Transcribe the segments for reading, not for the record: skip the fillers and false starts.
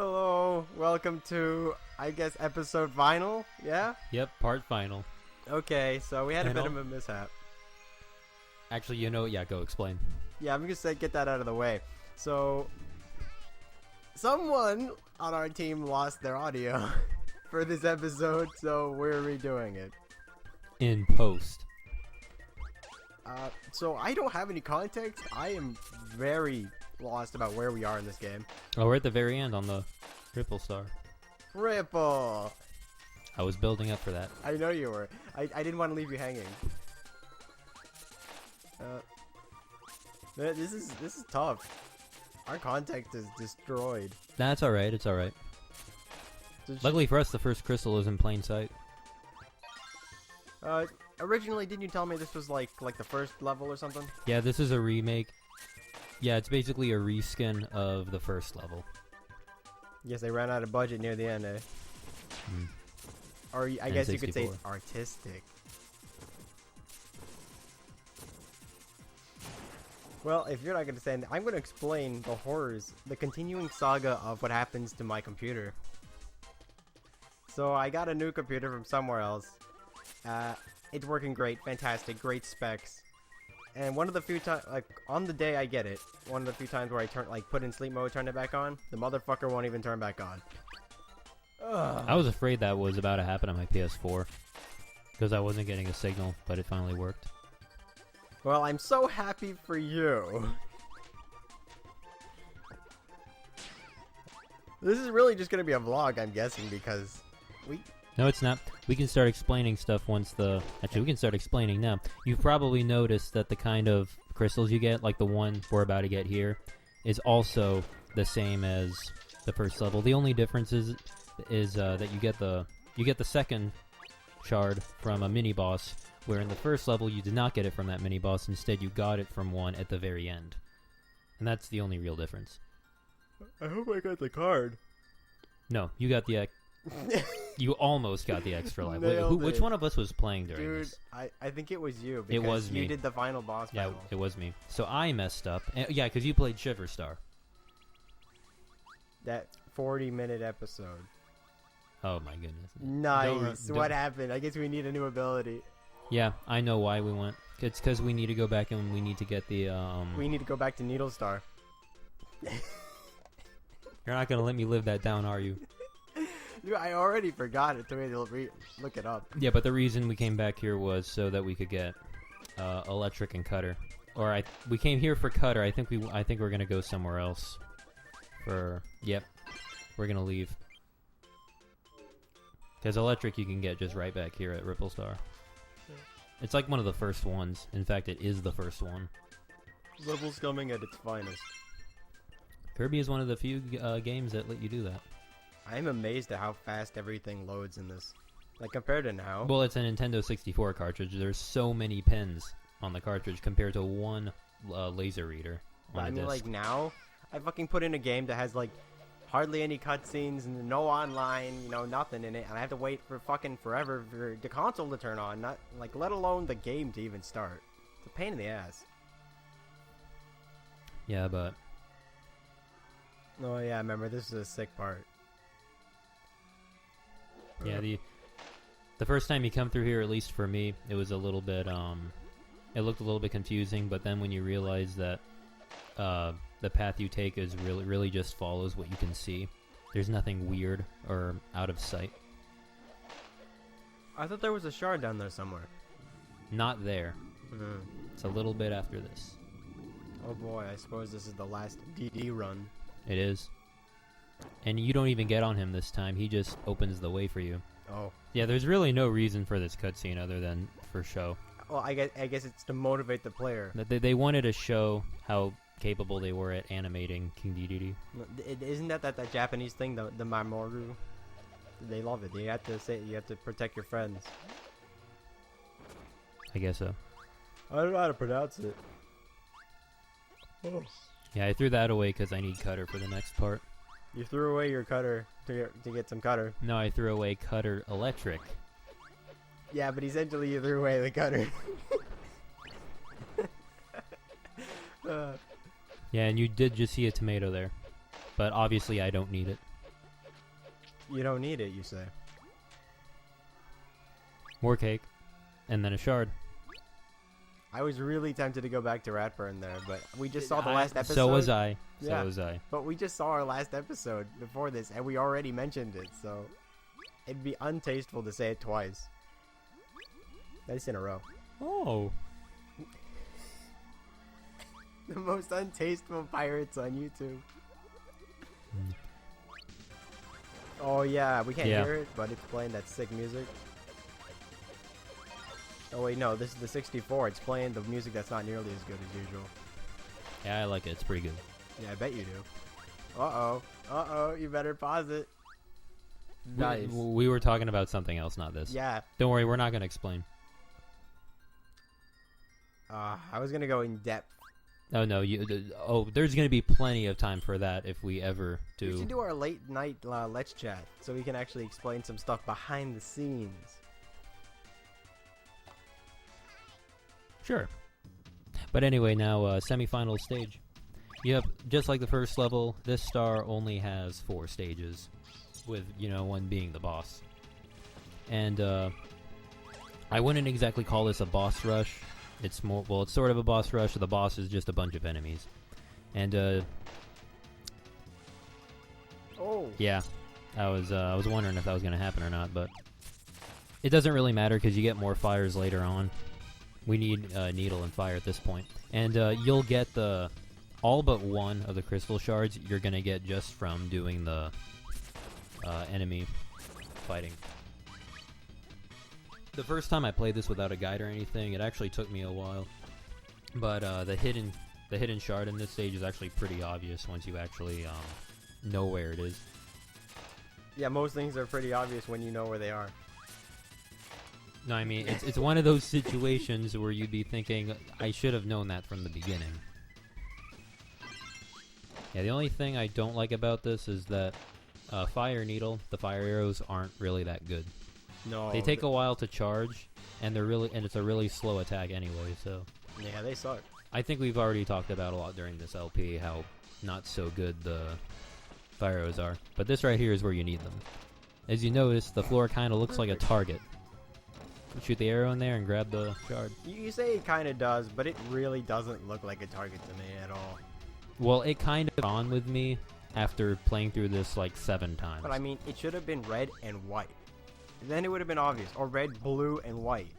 Hello, welcome to, I guess, episode final, yeah? Yep, part final. Okay, so we had a And bit of a mishap. Actually, yeah, go explain. Yeah, I'm gonna get that out of the way. So, someone on our team lost their audio for this episode, so we're redoing it. In post. So I don't have any context. I am very lost about where we are in this game. Oh, we're at the very end on the triple star. Ripple! I was building up for that. I know you were. I didn't want to leave you hanging. This is tough. Our contact is destroyed. That's alright, it's alright. Luckily for us, the first crystal is in plain sight. Originally, didn't you tell me this was like the first level or something? Yeah, this is a remake. Yeah, it's basically a reskin of the first level. Yes, they ran out of budget near the end, eh? Or I guess you could say it's artistic. Well, if you're not going to say anything, I'm going to explain the horrors, the continuing saga of what happens to my computer. So I got a new computer from somewhere else. It's working great, fantastic, great specs. And one of the few times, like, on the day I get it, one of the few times where I put in sleep mode, turn it back on, the motherfucker won't even turn back on. Ugh. I was afraid that was about to happen on my PS4. Because I wasn't getting a signal, but it finally worked. Well, I'm so happy for you. This is really just going to be a vlog, I'm guessing, because we... No, it's not. We can start explaining stuff once the... Actually, we can start explaining now. You've probably noticed that the kind of crystals you get, like the one we're about to get here, is also the same as the first level. The only difference is that you get the second shard from a mini-boss, where in the first level you did not get it from that mini-boss. Instead, you got it from one at the very end. And that's the only real difference. I hope I got the card. No, you got the... You almost got the extra life. Which one of us was playing during this? Dude, I think it was you. It was me. You did the final boss battle. Yeah, it was me. So I messed up. Yeah, because you played Shiver Star. That 40-minute episode. Oh my goodness. Nice. What happened? I guess we need a new ability. Yeah, I know why we went. It's because we need to go back and we need to get the... We need to go back to Needle Star. You're not going to let me live that down, are you? Dude, I already forgot it. Told me to look it up. Yeah, but the reason we came back here was so that we could get Electric and Cutter. We came here for Cutter. I think we're gonna go somewhere else. Yep, we're gonna leave. Because Electric you can get just right back here at Ripple Star. It's like one of the first ones. In fact, it is the first one. Level scumming at its finest. Kirby is one of the few games that let you do that. I'm amazed at how fast everything loads in this. Like, compared to now. Well, it's a Nintendo 64 cartridge. There's so many pins on the cartridge compared to one laser reader on I mean, disc. like, now, I fucking put in a game that has, like, hardly any cutscenes, and no online, you know, nothing in it, and I have to wait for fucking forever for the console to turn on, not, like, let alone the game to even start. It's a pain in the ass. Yeah, but... Oh, yeah, I remember, this is a sick part. Yeah, the first time you come through here, at least for me, it was a little bit, it looked a little bit confusing, but then when you realize that, the path you take is really just follows what you can see. There's nothing weird or out of sight. I thought there was a shard down there somewhere. Not there. It's a little bit after this. Oh boy, I suppose this is the last DD run. It is. And you don't even get on him this time. He just opens the way for you. Oh. Yeah, there's really no reason for this cutscene other than for show. Well, I guess it's to motivate the player. They wanted to show how capable they were at animating King Dedede. Isn't that Japanese thing, the Mamoru? They love it. You have to protect your friends. I guess so. I don't know how to pronounce it. Oh. Yeah, I threw that away because I need Cutter for the next part. You threw away your Cutter to get some Cutter. No, I threw away Cutter Electric. Yeah, but essentially you threw away the Cutter. Yeah, and you did just see a tomato there. But obviously I don't need it. You don't need it, you say. More cake, and then a shard. I was really tempted to go back to Ratburn there, but we just saw the last episode. So was I. Yeah. So was I. But we just saw our last episode before this, and we already mentioned it, so it'd be untasteful to say it twice. That's in a row. Oh. The most untasteful pirates on YouTube. Oh yeah, we can't hear it, but it's playing that sick music. Oh wait, no, this is the 64. It's playing the music that's not nearly as good as usual. Yeah, I like it. It's pretty good. Yeah, I bet you do. Uh-oh. Uh-oh, you better pause it. Nice. We were talking about something else, not this. Yeah. Don't worry, we're not going to explain. I was gonna go in depth. Oh, no. There's going to be plenty of time for that if we ever do. We should do our late night Let's Chat, so we can actually explain some stuff behind the scenes. Sure. But anyway, now semifinal stage. Yep, just like the first level, this star only has 4 stages, with, one being the boss. And I wouldn't exactly call this a boss rush. It's more, well, it's sort of a boss rush. The boss is just a bunch of enemies. And yeah, I was wondering if that was going to happen or not, but it doesn't really matter because you get more fires later on. We need needle and fire at this point. And you'll get all but one of the crystal shards you're going to get just from doing the enemy fighting. The first time I played this without a guide or anything, it actually took me a while. But the hidden shard in this stage is actually pretty obvious once you actually know where it is. Yeah, most things are pretty obvious when you know where they are. No, I mean, it's one of those situations where you'd be thinking, I should have known that from the beginning. Yeah, the only thing I don't like about this is that Fire Needle, the fire arrows, aren't really that good. No. They take a while to charge, and it's a really slow attack anyway, so... Yeah, they suck. I think we've already talked about a lot during this LP how not so good the fire arrows are. But this right here is where you need them. As you notice, the floor kind of looks like a target. Shoot the arrow in there and grab the shard. You say it kind of does, but it really doesn't look like a target to me at all. Well, it kind of on with me after playing through this like 7 times. But I mean, it should have been red and white. Then it would have been obvious. Or red, blue, and white.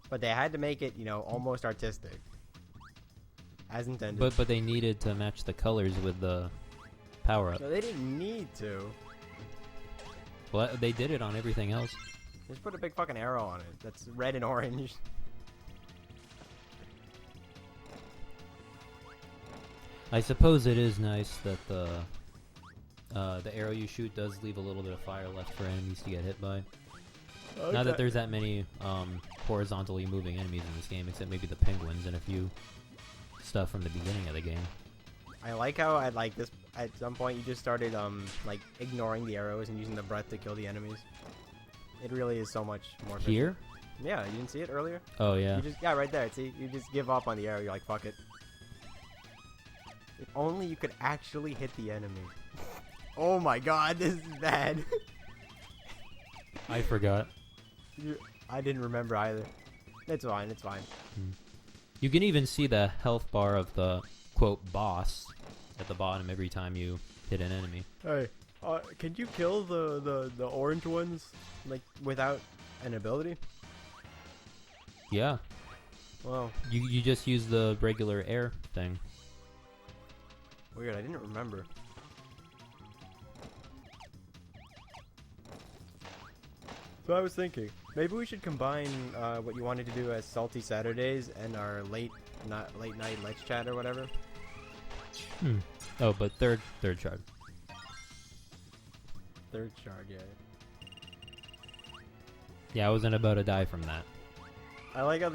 But they had to make it, almost artistic. As intended. But they needed to match the colors with the power-up. No, they didn't need to. Well, they did it on everything else. Just put a big fucking arrow on it. That's red and orange. I suppose it is nice that the arrow you shoot does leave a little bit of fire left for enemies to get hit by. Okay. Not that there's that many horizontally moving enemies in this game, except maybe the penguins and a few stuff from the beginning of the game. I like how at some point you just started ignoring the arrows and using the breath to kill the enemies. It really is so much more efficient. Here? Yeah, you didn't see it earlier? Oh, yeah. Yeah, right there. See, you just give up on the arrow. You're like, fuck it. If only you could actually hit the enemy. Oh my god, this is bad. I forgot. I didn't remember either. It's fine, it's fine. You can even see the health bar of the, quote, boss at the bottom every time you hit an enemy. Hey, can you kill the orange ones, without an ability? Yeah. Well, you just use the regular air thing. Weird, I didn't remember. So I was thinking, maybe we should combine what you wanted to do as Salty Saturdays and our late night Let's Chat or whatever. Oh, but third shard. Third shard, yeah. Yeah, I wasn't about to die from that. I like how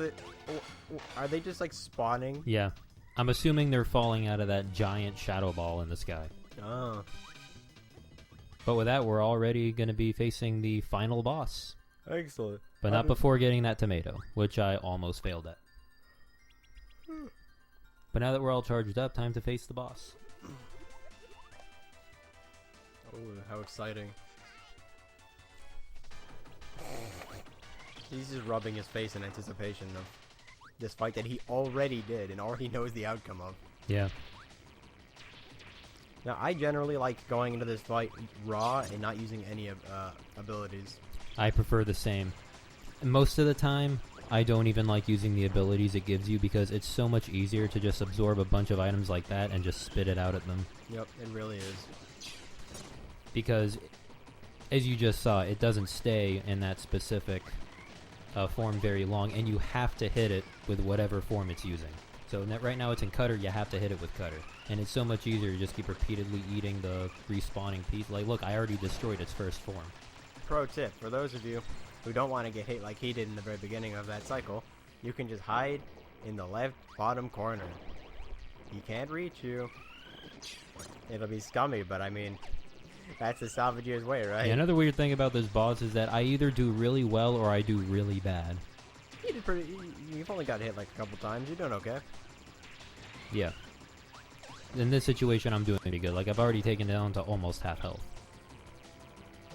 are they just spawning? Yeah. I'm assuming they're falling out of that giant shadow ball in the sky. Oh. But with that, we're already going to be facing the final boss. Excellent. But not before getting that tomato, which I almost failed at. But now that we're all charged up, time to face the boss. Oh, how exciting. He's just rubbing his face in anticipation of this fight that he already did and already knows the outcome of. Yeah. Now, I generally like going into this fight raw and not using any abilities. I prefer the same. Most of the time, I don't even like using the abilities it gives you because it's so much easier to just absorb a bunch of items like that and just spit it out at them. Yep, it really is. Because, as you just saw, it doesn't stay in that specific form very long, and you have to hit it with whatever form it's using. So right now it's in Cutter, you have to hit it with Cutter. And it's so much easier to just keep repeatedly eating the respawning piece. Like, look, I already destroyed its first form. Pro tip, for those of you who don't want to get hit like he did in the very beginning of that cycle, you can just hide in the left bottom corner. He can't reach you. It'll be scummy, but I mean, that's the Salvagiers way, right? Yeah, another weird thing about this boss is that I either do really well or I do really bad. You did pretty. You've only got hit like a couple times. You're doing okay. Yeah. In this situation, I'm doing pretty good. Like, I've already taken down to almost half health.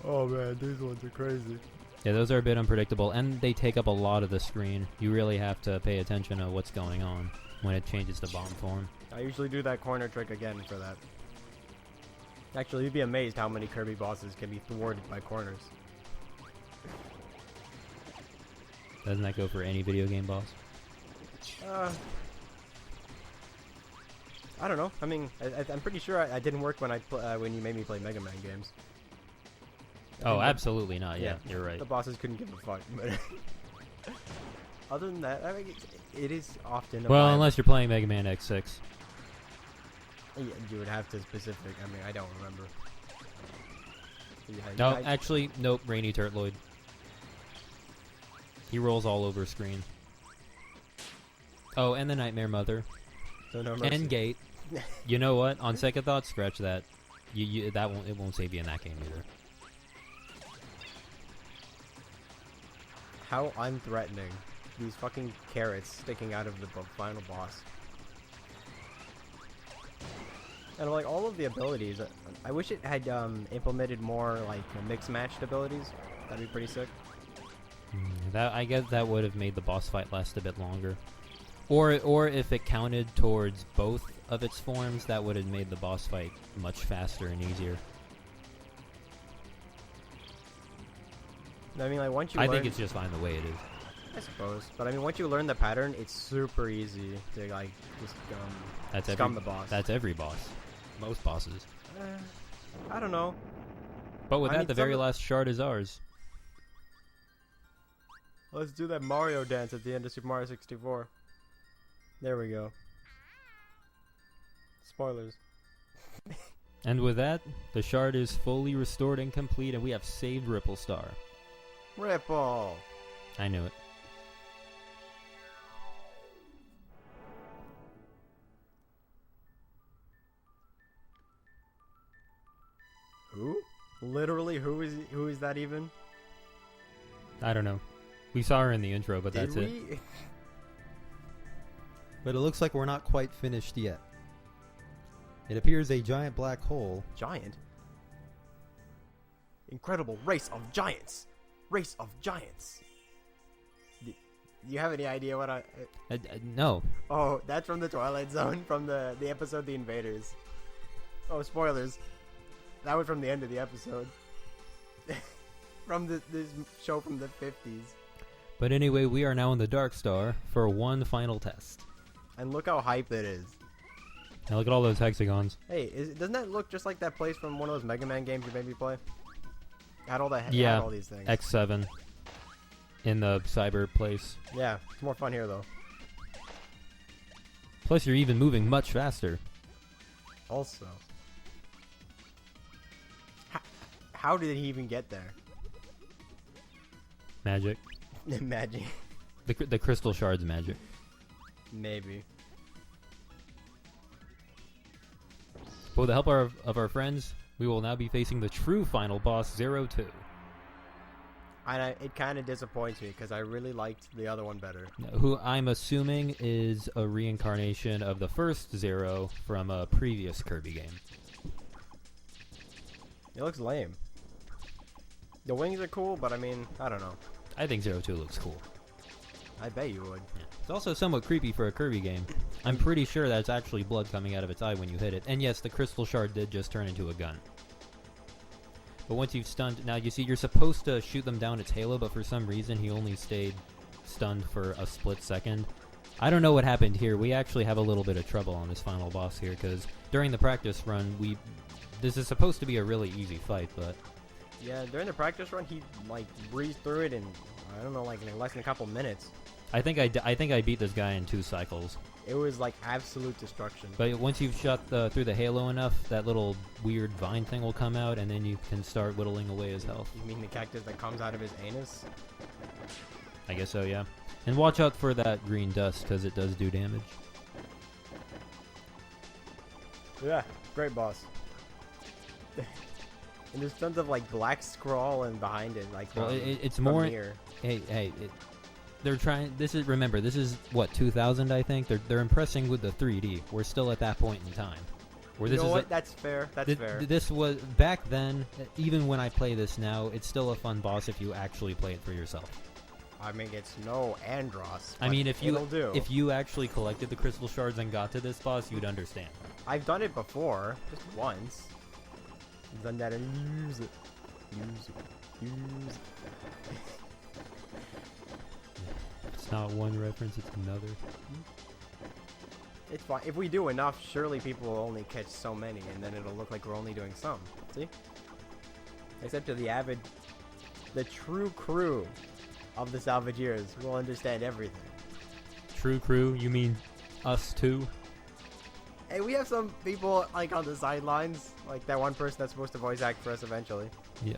Oh man, these ones are crazy. Yeah, those are a bit unpredictable, and they take up a lot of the screen. You really have to pay attention to what's going on when it changes to bomb form. I usually do that corner trick again for that. Actually, you'd be amazed how many Kirby bosses can be thwarted by corners. Doesn't that go for any video game boss? I don't know. I mean, I'm pretty sure I didn't work when when you made me play Mega Man games. Oh, absolutely not. Yeah, you're right. The bosses couldn't give a fuck. But other than that, I mean, it is often. Well, unless you're playing Mega Man X6. Yeah, you would have to specific. I mean, I don't remember. Yeah, No, actually, nope. Rainy Turtloid. He rolls all over screen. Oh, and the Nightmare Mother. So no mercy. And Gate. You know what? On second thought, scratch that. It won't save you in that game either. How unthreatening. These fucking carrots sticking out of the final boss. And like all of the abilities, I wish it had implemented more like mixed matched abilities. That'd be pretty sick. I guess that would have made the boss fight last a bit longer. Or if it counted towards both of its forms, that would have made the boss fight much faster and easier. I mean, like once you I think it's just fine the way it is. I suppose. But I mean, once you learn the pattern, it's super easy to like just scum the boss. That's every boss. Most bosses. I don't know. But with that, the very last shard is ours. Let's do that Mario dance at the end of Super Mario 64. There we go. Spoilers. And with that, the shard is fully restored and complete, and we have saved Ripple Star. Ripple! I knew it. Who? Literally, who is that even? I don't know. We saw her in the intro, but that's it. But it looks like we're not quite finished yet. It appears a giant black hole. Giant? Incredible race of giants! Race of giants! Do you have any idea what I... No. Oh, that's from the Twilight Zone, from the episode The Invaders. Oh, spoilers. That was from the end of the episode. From this show from the 50s. But anyway, we are now in the Dark Star for one final test. And look how hype it is. Now look at all those hexagons. Hey, doesn't that look just like that place from one of those Mega Man games you made me play? Had all that. Yeah, had all these things. X7 in the cyber place. Yeah, it's more fun here though. Plus, you're even moving much faster. Also, how did he even get there? Magic. Magic. The crystal shards magic. Maybe. But with the help of our friends, we will now be facing the true final boss, 02. And it kind of disappoints me because I really liked the other one better. Who I'm assuming is a reincarnation of the first Zero from a previous Kirby game. It looks lame. The wings are cool, but I mean, I don't know. I think 02 looks cool. I bet you would. Yeah. It's also somewhat creepy for a Kirby game. I'm pretty sure that's actually blood coming out of its eye when you hit it. And yes, the crystal shard did just turn into a gun. But once you've stunned... Now, you see, you're supposed to shoot them down its halo, but for some reason, he only stayed stunned for a split second. I don't know what happened here. We actually have a little bit of trouble on this final boss here, because during the practice run, this is supposed to be a really easy fight, but... Yeah, during the practice run, he, like, breezed through it in, I don't know, like, in less than a couple minutes. I think I beat this guy in 2 cycles. It was, like, absolute destruction. But once you've shot through the halo enough, that little weird vine thing will come out, and then you can start whittling away his health. You mean the cactus that comes out of his anus? I guess so, yeah. And watch out for that green dust, because it does do damage. Yeah, great boss. And there's tons of, like, black scroll and behind it, like, well, from, it's from more... here. Hey, they're trying... Remember, this is, what, 2000, I think? They're impressing with the 3D. We're still at that point in time. Where You this know is what? That's fair. That's fair. This was... Back then, even when I play this now, it's still a fun boss if you actually play it for yourself. I mean, it's no Andros. I mean, if do. you actually collected the crystal shards and got to this boss, you'd understand. I've done it before, just once. I've done that and use it. Use it. Use it. It's not one reference, it's another. It's fine. If we do enough, surely people will only catch so many, and then it'll look like we're only doing some. See? Except to the true crew of the Salvagiers will understand everything. True crew? You mean us too? Hey, we have some people, like, on the sidelines. Like, that one person that's supposed to voice act for us eventually. Yeah.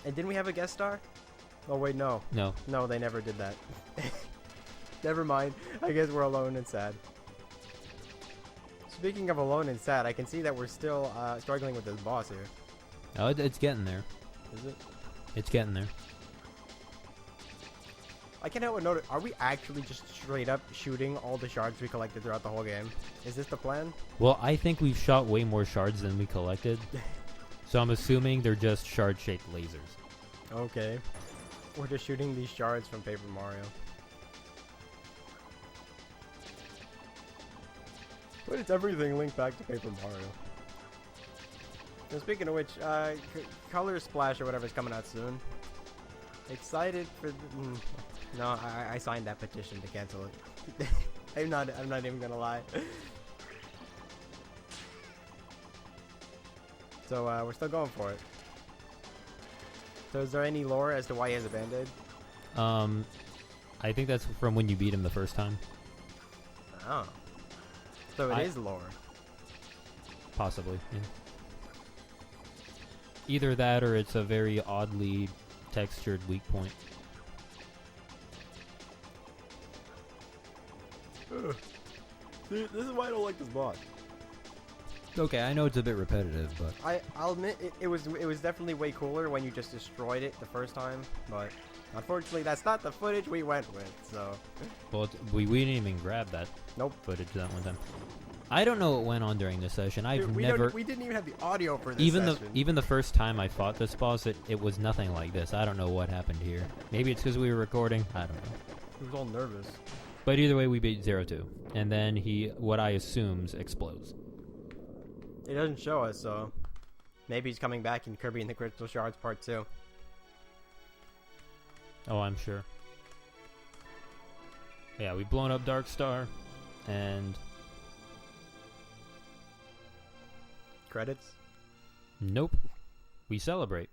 And didn't we have a guest star? Oh, wait, no. No. No, they never did that. Never mind. I guess we're alone and sad. Speaking of alone and sad, I can see that we're still struggling with this boss here. Oh, it's getting there. Is it? It's getting there. I can't help but notice, are we actually just straight up shooting all the shards we collected throughout the whole game? Is this the plan? Well, I think we've shot way more shards than we collected. So I'm assuming they're just shard-shaped lasers. Okay. We're just shooting these shards from Paper Mario. But it's everything linked back to Paper Mario. And speaking of which, Color Splash or whatever is coming out soon. Excited for no, I signed that petition to cancel it. I'm not even gonna lie. So we're still going for it. So is there any lore as to why he has a band-aid? I think that's from when you beat him the first time. Oh. So it is lore. Possibly, yeah. Either that or it's a very oddly textured weak point. See, this is why I don't like this boss. Okay, I know it's a bit repetitive, but I'll admit it was definitely way cooler when you just destroyed it the first time, but unfortunately that's not the footage we went with. So well, we didn't even grab that footage that one time. I don't know what went on during this session. We didn't even have the audio for this session. Even the first time I fought this boss, it was nothing like this. I don't know what happened here. Maybe it's because we were recording. I don't know. He was all nervous. But either way, we beat 02. And then he, what I assumes, explodes. It doesn't show us, so maybe he's coming back in Kirby and the Crystal Shards Part 2. Oh, I'm sure. Yeah, we've blown up Dark Star, and... Credits? Nope. We celebrate.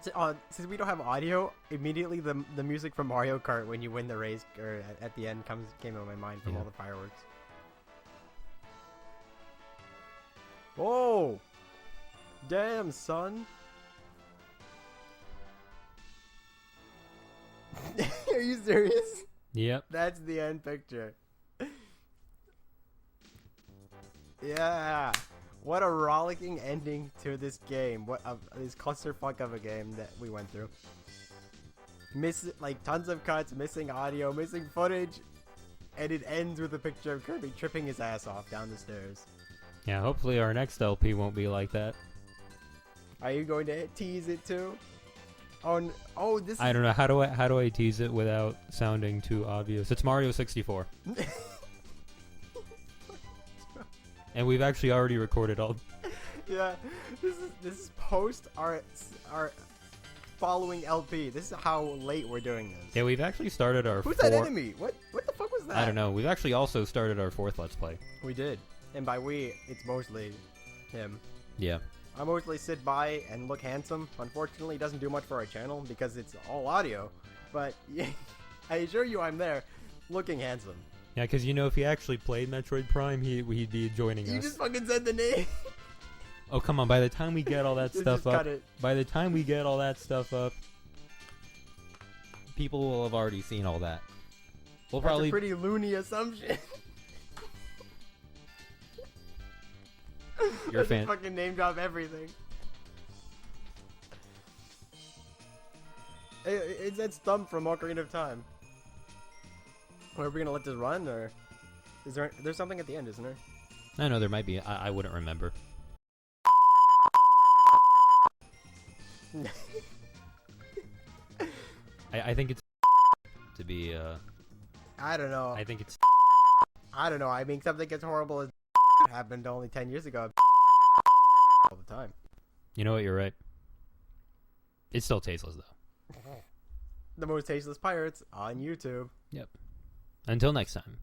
Since we don't have audio, immediately the music from Mario Kart when you win the race or at the end came in my mind from all the fireworks. Oh! Damn, son! Are you serious? Yep. That's the end picture. Yeah! What a rollicking ending to this game. What this clusterfuck of a game that we went through. Like tons of cuts, missing audio, missing footage, and it ends with a picture of Kirby tripping his ass off down the stairs. Yeah, hopefully our next LP won't be like that. Are you going to tease it too? Oh, this. I don't know. How do I tease it without sounding too obvious? It's Mario 64. And we've actually already recorded all. Yeah, this is post our following LP. This is how late we're doing this. Yeah, we've actually started our. Who's that enemy? What the fuck was that? I don't know. We've actually also started our 4th Let's Play. We did, and by we, it's mostly him. Yeah. I mostly sit by and look handsome. Unfortunately, it doesn't do much for our channel because it's all audio. But yeah, I assure you, I'm there, looking handsome. Yeah, because you know, if he actually played Metroid Prime, he'd be joining us. You just fucking said the name. Oh, come on. By the time we get all that stuff up, people will have already seen all that. We'll That's probably a pretty loony assumption. You're a fan. Just fucking name drop everything. It's that stump from Ocarina of Time. Are we gonna let this run, or is there's something at the end, isn't there? I know there might be. I wouldn't remember. I think it's to be. I don't know. I think it's. I don't know. I mean, something as horrible as happened only 10 years ago all the time. You know what? You're right. It's still tasteless though. The most tasteless pirates on YouTube. Yep. Until next time.